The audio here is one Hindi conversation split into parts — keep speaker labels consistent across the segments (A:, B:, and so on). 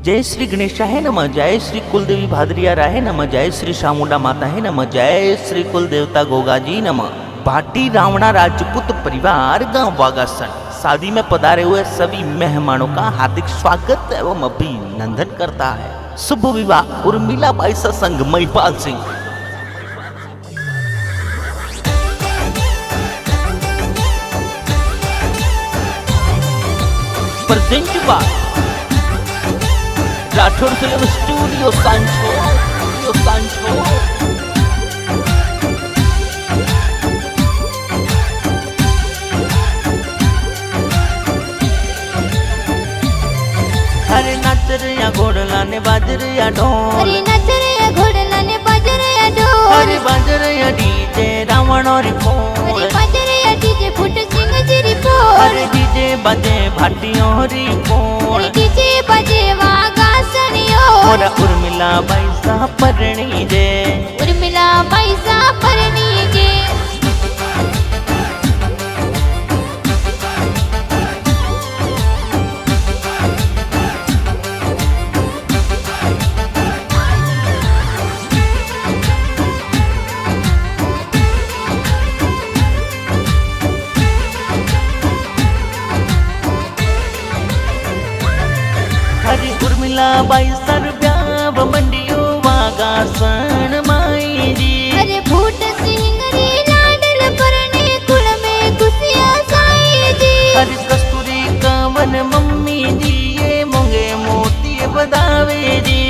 A: जय श्री गणेशाय नमः, जय श्री कुलदेवी भादरिया राय नमः, जय श्री शामुंडा माता है नमः, जय श्री कुलदेवता गोगाजी नमः। भाटी रावणा राजपूत परिवार गांव वागासन शादी में पधारे हुए सभी मेहमानों का हार्दिक स्वागत एवं अभिनंदन करता है। शुभ विवाह उर्मिला बाई संग Mahipal Singh. Present by Rathore film studio सांचो। अरे नाच रे या घोड़ला ने बाज रे या ढोल,
B: अरे नाच रे या घोड़ला ने बाज रे या ढोल,
A: अरे बाज रे या डीजे रावण और फोड़,
B: अरे बाज रे या डीजे फुट सिंह जी री फोड़,
A: अरे डीजे बजे भाटियों री फोड़,
B: अरे डीजे बजे वागासनियो,
A: और उर्मिला बाई सा परणी जे,
B: उर्मिला बाई सा परणी जे।
A: अरे उर्मिला बाई सर ब्याव मंडियो वागासन माई जी,
B: अरे फूट सिंह री लाडल परने कुल में खुशियां साई जी,
A: अरे कस्तूरी कंवन मम्मी जी ये मोंगे मोती बदावे जी,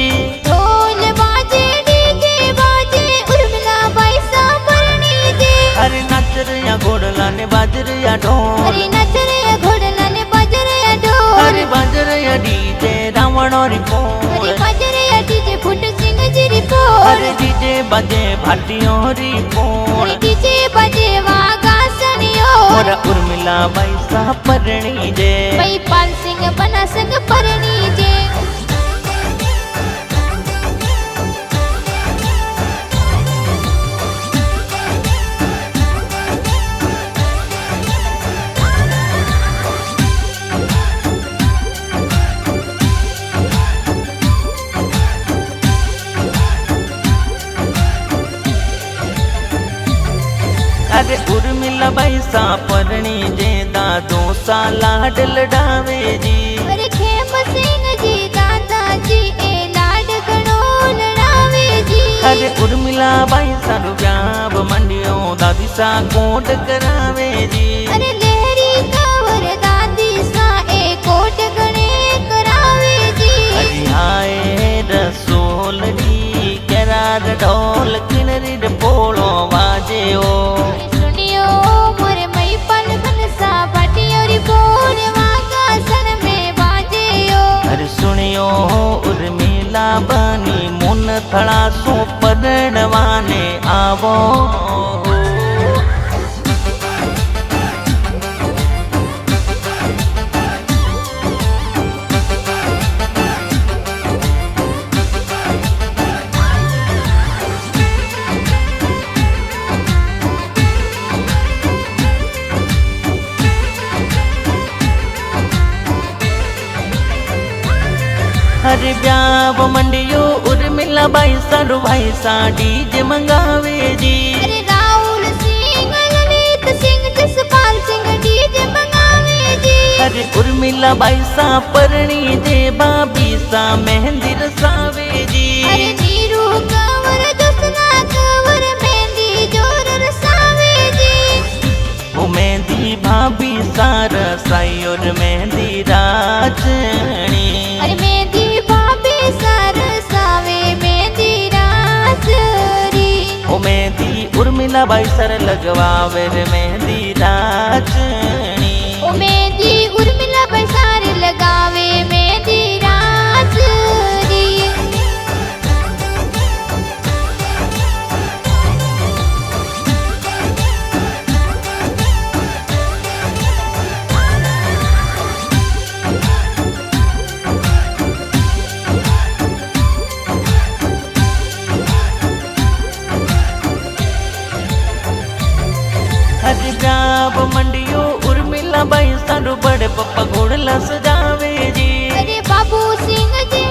B: ढोल बाजे डीजे बाजे उर्मिला बाई सा परणी जे।
A: अरे नाच रे या घोड़ला ने बाज रे या ढोल,
B: अरे नाच रे या घोड़ला ने बाज रे या ढोल,
A: अरे बाज रे या डीजे रावण और फोड़,
B: अरे बाज रे या डीजे फुट सिंह जी री फोड़,
A: अरे डीजे बजे भाटियों री फोड़,
B: अरे डीजे बजे वागासनियो,
A: और उर्मिला बाई सा परणी जे,
B: महिपाल सिंह बना संग परणी जे।
A: अरे उर्मिला बाई सा परणी जे दादो सा लाडल डावे जी,
B: अरे खेम सिंह जी दादाजी ए लाड गणो लड़ावे जी,
A: अरे उर्मिला बाई सारू ब्याव मंडियो दादी सा कोट करावे जी,
B: अरे लहरी कावर दादी सा ए कोट गणे करावे जी,
A: अरे आए रसोल री करार ढोल किनरी पोलो वाजे ओ,
B: सुनियो मोरे महिपाल बनसा भाटियो री बोल वागासन में बाजे ओ,
A: अरे सुनियो उर्मिला बनी मुन थड़ा सो परणवाने आवो। अरे ब्याव मंडियो उर्मिला बाई सारू भाई सा डीजे मंगावे जी,
B: अरे राहुल सिंह ललित सिंह जसपाल सिंह डीजे मंगावे जी,
A: अरे उर्मिला बाई सा परणी जे बाबी सा मेहंदी रसावे जी,
B: अरे नीरू कंवर दुसना कंवर मेहंदी जोर रसावे जी,
A: वो मेहंदी भाभी सा रसाई और मेहंदी राजनी,
B: अरे मेहंदी भाभी सार सावे मेहंदी रासरी,
A: वो मेहंदी उर्मिला बाई सर लगवावे रे मेहंदी राजनी,
B: ओ मेहंदी उर्मिला बाई सार लगावे मेहंदी रासरी।
A: अरे ब्याव मंडियो उर्मिला बाई सारू बड़े पप्पा घोड़ला सजावे जी,
B: अरे बाबू सिंह जी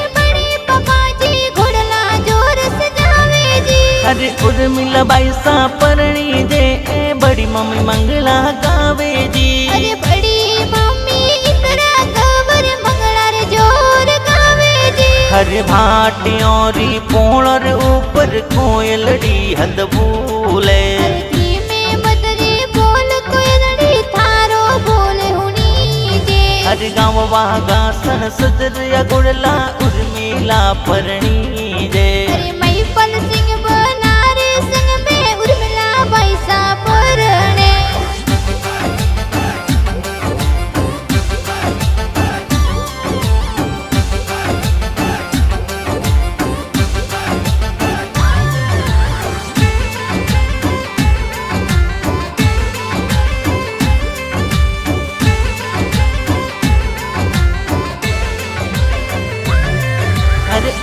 A: उर्मिलाबाई सा परणी जे बड़ी मम्मी मंगला गावे जी।
B: अरे बड़ी मम्मी इंदिरा कंवर मंगला रे जोर गावे जी।
A: हरे भाटियों री पोणर ऊपर कोयलड़ी हद भूले।
B: धीमे मत रे बोल कोयलड़ी थारो बोले हुनी जे।
A: हर गाँव वागा सन सजरिया गुड़ला उर्मिला परणी जे।
B: अरे महिपल सिंह बनारे संग में उर्मिलाबाई सा परणे।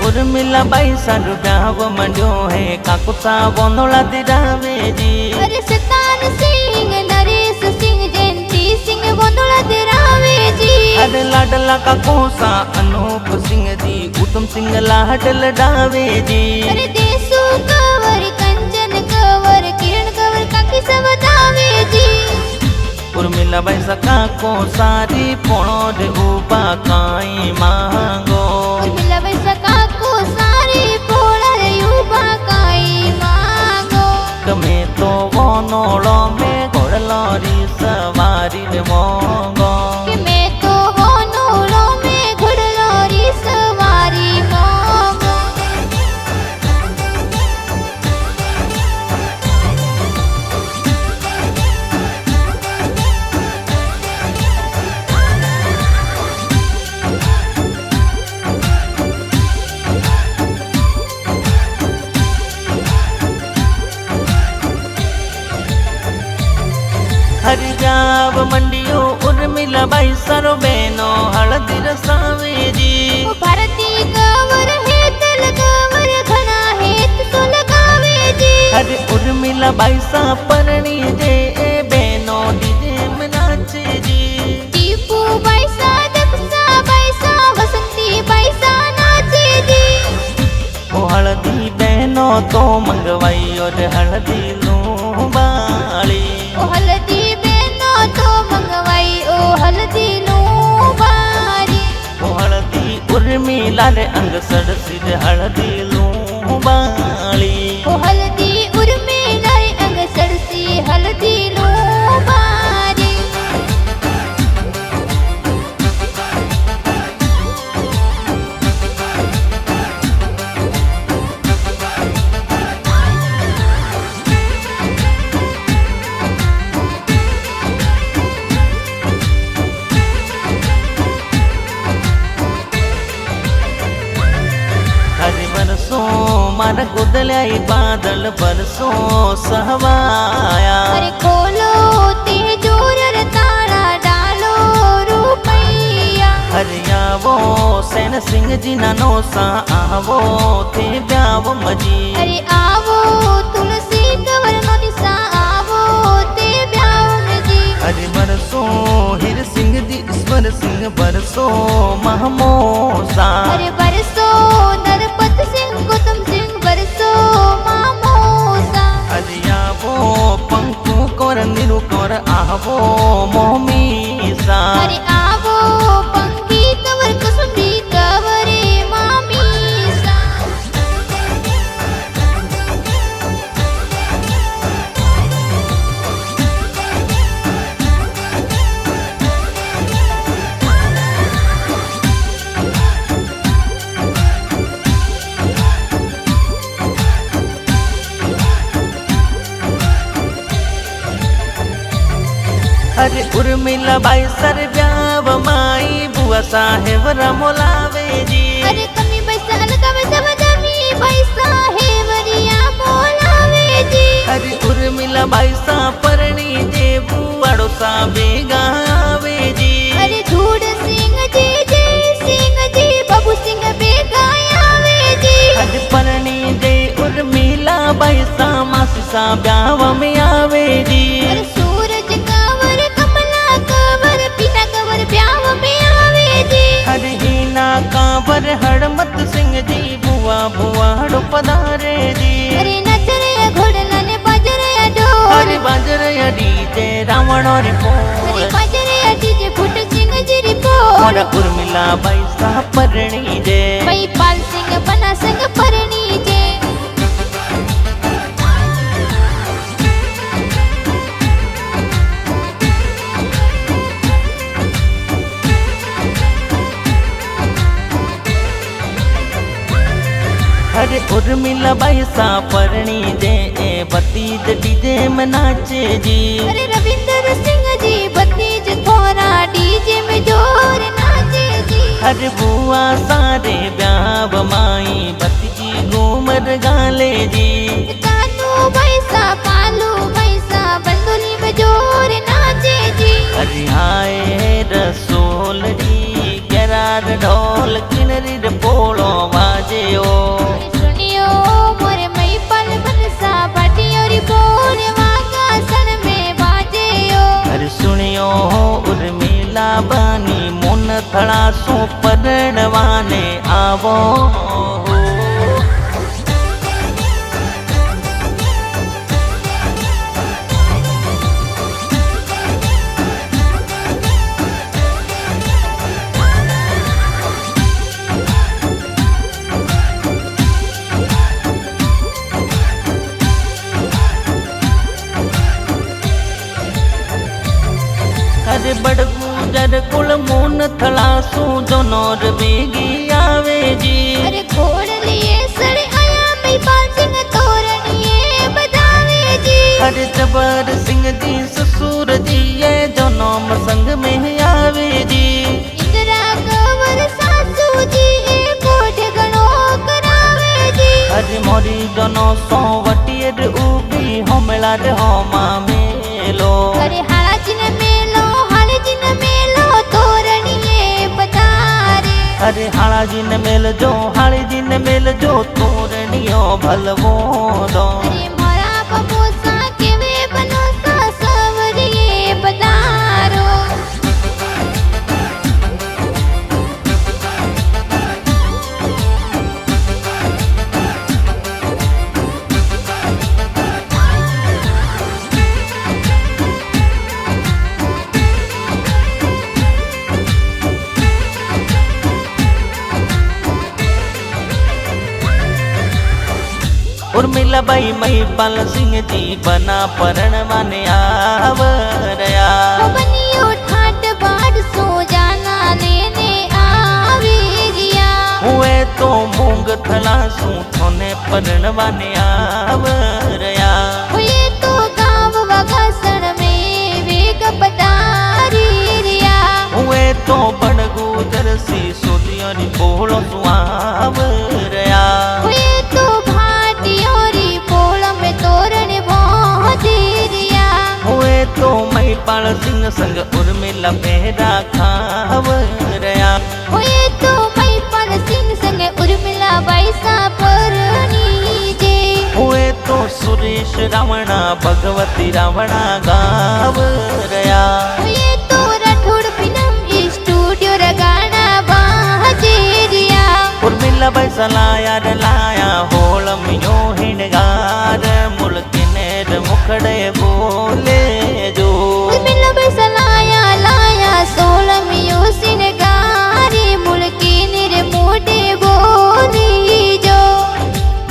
A: उर्मिलाबाई सारू ब्याव मंडियो है काकुसा वोंदोला दिरावे जी।
B: अरे शतान सिंह नरेश सिंह जयंती सिंह वोंदोला दिरावे जी।
A: अरे लाडला का कोसा अनूप सिंह जी उत्तम सिंह लाडल डावे जी।
B: अरे देसु कंवर कंचन कंवर किरण कंवर काकी सब दावे जी।
A: उर्मिलाबाई सका को सारी पोणो रे उबा काई मांगो।
B: उर्मिलाबाई सका को सारी पोणो रे उबा काई मांगो।
A: कमे तो वोनोळो में घोड़लोरी सवारी रे मोंगो।
B: कि मैं तो वोनोळो में घोड़लोरी सवारी मोंगो।
A: हरि जाव मंडियो उर्मिलाबाई सरो बेनो हळदी रसावे जी।
B: भारती कंवर है तल कंवर घना है तो लगावे जी।
A: हरि उर्मिलाबाई सा परणी जे बेनो डीजे में नाचे जी।
B: टीपू बाई सा दक्षा बाई सा वसंती बाई सा नाचे जी।
A: ओ हळदी बेनो तो मंगवाई और हळदी लूबाली।
B: ओ हल्दी बेनो तो मंगवाई ओ हल्दी लूबारी।
A: ओ हळदी उर्मिला रे अंग सड़सी रे हळदी लूबाली।
B: ओ हल्दी उर्मिला रे अंग सड़सी हल्दी लूबारी।
A: हरि बरसो मार गुदलाई बादल बरसो सहवाया।
B: अरे खोलो ते जोर ताला डालो रुपैया।
A: हरियावो सेन सिंह जी नानो सा आवो ते ब्याव मजी।
B: अरे आवो तुलसी कंवर नोनी सा आवो ते ब्यावन जी।
A: हरि बरसो हिर सिंह जी ईश्वर सिंह बरसो महमोसा।
B: अरे बरसो नरपत सिंह गौतम सिंह बरसो मामोसा।
A: हरियावो पंकु कोर निरु कोर आवो मोमीसा।
B: अरे आवो पंकी कंवर कुसुम्बी कंवरे मामीसा।
A: हरि उर्मिलाबाई सर ब्याव माई बुआ साहेब रमोलावे जी।
B: अरे कमी पैसा अलगा पैसा बजामी पैसा है वरिया बोलावे जी।
A: हरि उर्मिलाबाई सा परणी जे बुआड़ो सा बेगावे जी।
B: अरे धूड़ सिंह जी जय सिंह जी बाबू सिंह बेगायावे जी।
A: हरि परणी जे उर्मिलाबाई सा मासी सा ब्याव में आवे जी।
B: अरे सूरज कंवर कमला कंवर पीता कंवर ब्याव में आवे जी।
A: हरि हीना कांवर हड़मत सिंह जी बुआ बुआड़ो पधारे जी।
B: अरे नचरे घोड़ला ने
A: रावण रे पोल
B: अरे बाजरे अजीज फुट सिंह जी रिपोर्ट
A: और उर्मिला बाई सा परणी जे
B: मई पाल सिंह बना संग परणी जे
A: अरे उर्मिला बाई सा परणी जे ए भतीज डीजे में नाचे जी
B: अरे रविंद्र सिंह जी भतीज थोड़ा डीजे में जोर नाचे जी
A: अरे बुआ सारे ब्याह माई भतीजी घूमर गाले जी
B: कानू भैसा पालू भैसा बंदुली में जोर नाचे जी
A: अरे हाय रसोल जी गरार ढोल किनरी रे पोलो बाजे ओ
B: सुनियो मोरे मई पल बनसा भाटियों री बोल वागा सन में बाजे ओ
A: अरे सुनियो उर्मिला बानी मुन थड़ा सो परणवाने आवो अरे बड़गुजर कुल मुन थड़ा सू दोनोर बेगी आवे जी
B: अरे घोड़ लिए सड़े आया मई पाल सिंह तोरणिए बजावे जी
A: अरे जबर सिंह जी ससुर जी ये दोनों संग में आवे जी
B: इंदिरा कंवर सासू जी कोठ गणो करावे जी
A: अरे मोरी दोनों सो वटियर उबी होमला रे होमा मेलो
B: अरे हाड़ा जिन मेलो हाड़े जिन मेलो तोरणिए बजारे
A: अरे हाड़ा जी ने मेल जो हाड़ी जी ने मेल जो तोरणियो भलवो दो
B: अरे मोरा बबूसा के वे बनो सा सवरिए बजारो
A: उर्मिला बाई मई पाल सिंह जी बना परण माने आवरया
B: ओ बनियो ठाट बाड़ सो जाना लेने आवे रिया
A: हुए तो मूंग थला सू थोने परण माने आवरया
B: हुए तो गाँव वगासण में वेग पधारी रिया
A: हुए तो बड़गुजर सी सोदियोरी बोलो सुआवरया
B: हुए तो भाटियों री पोल में तोरण बांधे रिया
A: हुए तो मई पाल सिंह संग उर्मिला पेरा खावरया
B: हुए तो मई पाल सिंह संग उर्मिला बाई सा परणी जे
A: हुए तो सुरेश रावणा भगवती रावणा गावरया
B: हुए तो राठौड़ फिल्म स्टूडियो रगाना बाजे रिया
A: उर्मिला बाई सलाया रे लाया होल मियो हिंडगार मुल्क नेर मुखड़े बोले जो
B: उर्मिला बाई सलाया लाया सोलमियो सिनगारे मुल्की निर मोटे बोली जो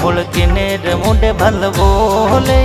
A: मुल्क नेर मुंडे भल बोले